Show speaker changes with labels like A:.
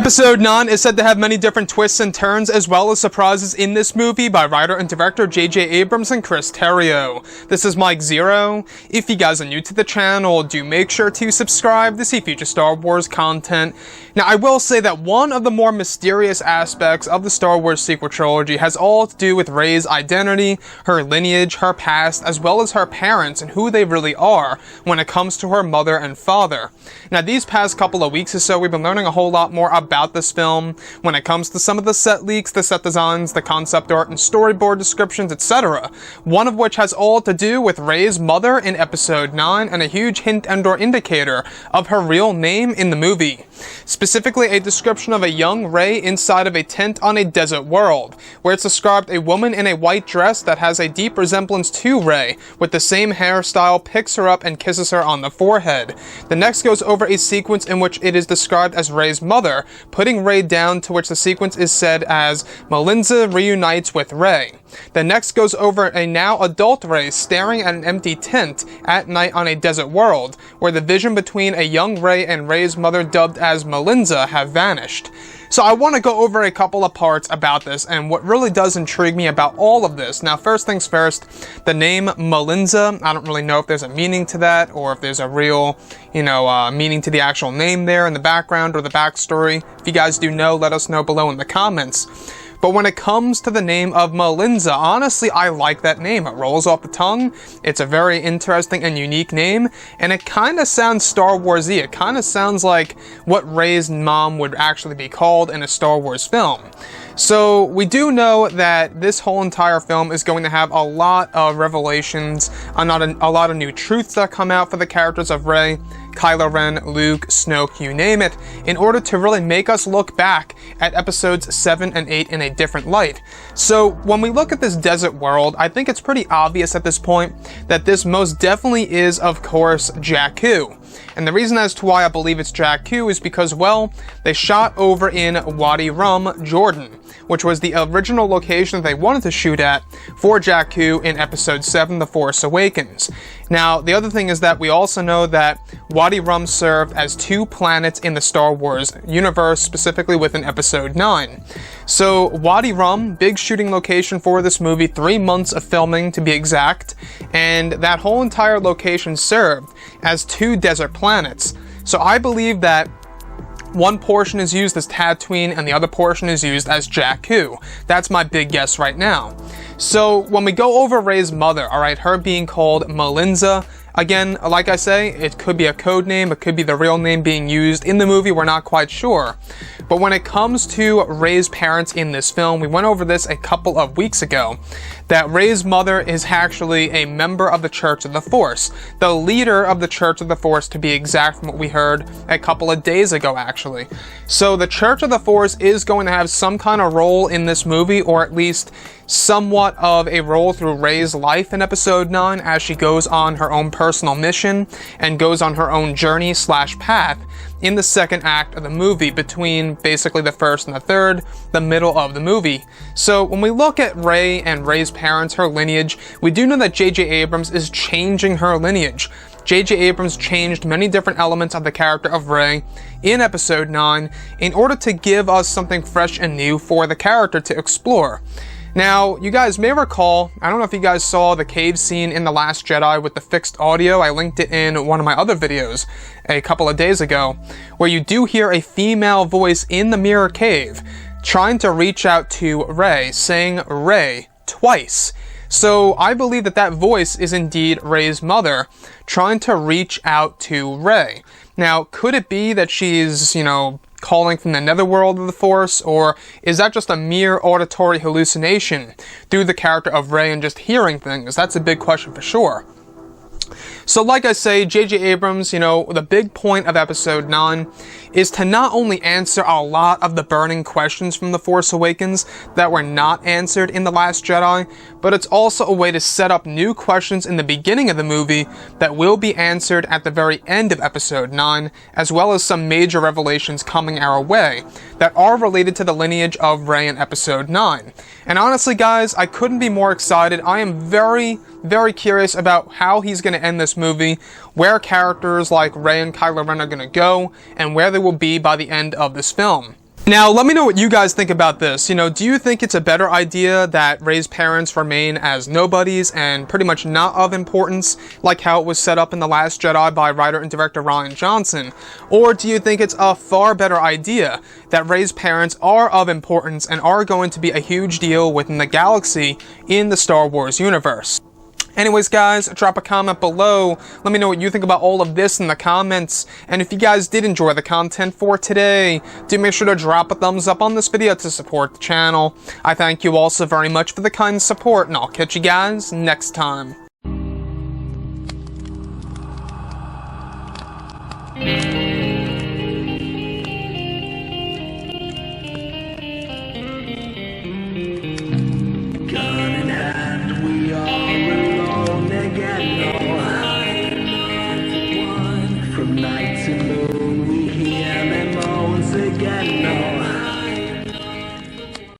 A: Episode 9 is said to have many different twists and turns as well as surprises in this movie by writer and director J.J. Abrams and Chris Terrio. This is Mike Zero. If you guys are new to the channel, do make sure to subscribe to see future Star Wars content. Now, I will say that one of the more mysterious aspects of the Star Wars sequel trilogy has all to do with Rey's identity, her lineage, her past, as well as her parents and who they really are when it comes to her mother and father. Now, these past couple of weeks or so, we've been learning a whole lot more about this film when it comes to some of the set leaks, the set designs, the concept art and storyboard descriptions, etc. One of which has all to do with Rey's mother in Episode 9 and a huge hint and/or indicator of her real name in the movie. Specifically, a description of a young Rey inside of a tent on a desert world, where it's described a woman in a white dress that has a deep resemblance to Rey, with the same hairstyle, picks her up and kisses her on the forehead. The next goes over a sequence in which it is described as Rey's mother, putting Rey down, to which the sequence is said as Melinza reunites with Rey. The next goes over a now adult Rey staring at an empty tent at night on a desert world, where the vision between a young Rey and Rey's mother, dubbed as Melinza, have vanished. So I want to go over a couple of parts about this and what really does intrigue me about all of this. Now, first things first, the name Melinza, I don't really know if there's a meaning to that or if there's a real, meaning to the actual name there in the background or the backstory. If you guys do know, let us know below in the comments. But when it comes to the name of Melinza, honestly, I like that name. It rolls off the tongue. It's a very interesting and unique name, and it kind of sounds Star Wars-y. It kind of sounds like what Rey's mom would actually be called in a Star Wars film. So we do know that this whole entire film is going to have a lot of revelations, a lot of new truths that come out for the characters of Rey, Kylo Ren, Luke, Snoke, you name it, in order to really make us look back at episodes 7 and 8 in a different light. So when we look at this desert world, I think it's pretty obvious at this point that this most definitely is, of course, Jakku. And the reason as to why I believe it's Jakku is because, well, they shot over in Wadi Rum, Jordan, which was the original location that they wanted to shoot at for Jakku in Episode 7, The Force Awakens. Now, the other thing is that we also know that Wadi Rum served as 2 planets in the Star Wars universe, specifically within Episode 9. So, Wadi Rum, big shooting location for this movie, 3 months of filming to be exact, and that whole entire location served as 2 desert planets. So I believe that one portion is used as Tatooine and the other portion is used as Jakku. That's my big guess right now. So when we go over Rey's mother, alright, her being called Melinza, again, like I say, it could be a code name, it could be the real name being used in the movie, we're not quite sure. But when it comes to Rey's parents in this film, we went over this a couple of weeks ago, that Rey's mother is actually a member of the Church of the Force, the leader of the Church of the Force to be exact, from what we heard a couple of days ago actually. So the Church of the Force is going to have some kind of role in this movie, or at least somewhat of a role through Rey's life in Episode 9 as she goes on her own personal mission and goes on her own journey / path in the second act of the movie, between basically the first and the third, the middle of the movie. So when we look at Rey and Rey's parents, her lineage, we do know that J.J. Abrams is changing her lineage. J.J. Abrams changed many different elements of the character of Rey in Episode 9 in order to give us something fresh and new for the character to explore. Now, you guys may recall, I don't know if you guys saw the cave scene in The Last Jedi with the fixed audio. I linked it in one of my other videos a couple of days ago, where you do hear a female voice in the mirror cave trying to reach out to Rey, saying Rey twice. So I believe that that voice is indeed Rey's mother trying to reach out to Rey. Now, could it be that she's, calling from the netherworld of the Force, or is that just a mere auditory hallucination through the character of Rey and just hearing things? That's a big question for sure. So like I say, J.J. Abrams, the big point of Episode 9 is to not only answer a lot of the burning questions from The Force Awakens that were not answered in The Last Jedi, but it's also a way to set up new questions in the beginning of the movie that will be answered at the very end of Episode 9, as well as some major revelations coming our way that are related to the lineage of Rey in Episode 9. And honestly, guys, I couldn't be more excited. I am very, very curious about how he's going to end this movie, where characters like Rey and Kylo Ren are going to go, and where they will be by the end of this film. Now, let me know what you guys think about this. You know, do you think it's a better idea that Rey's parents remain as nobodies and pretty much not of importance, like how it was set up in The Last Jedi by writer and director Rian Johnson? Or do you think it's a far better idea that Rey's parents are of importance and are going to be a huge deal within the galaxy in the Star Wars universe? Anyways, guys, drop a comment below. Let me know what you think about all of this in the comments. And if you guys did enjoy the content for today, do make sure to drop a thumbs up on this video to support the channel. I thank you all so very much for the kind support, and I'll catch you guys next time.
B: From night to moon, we hear them moans again.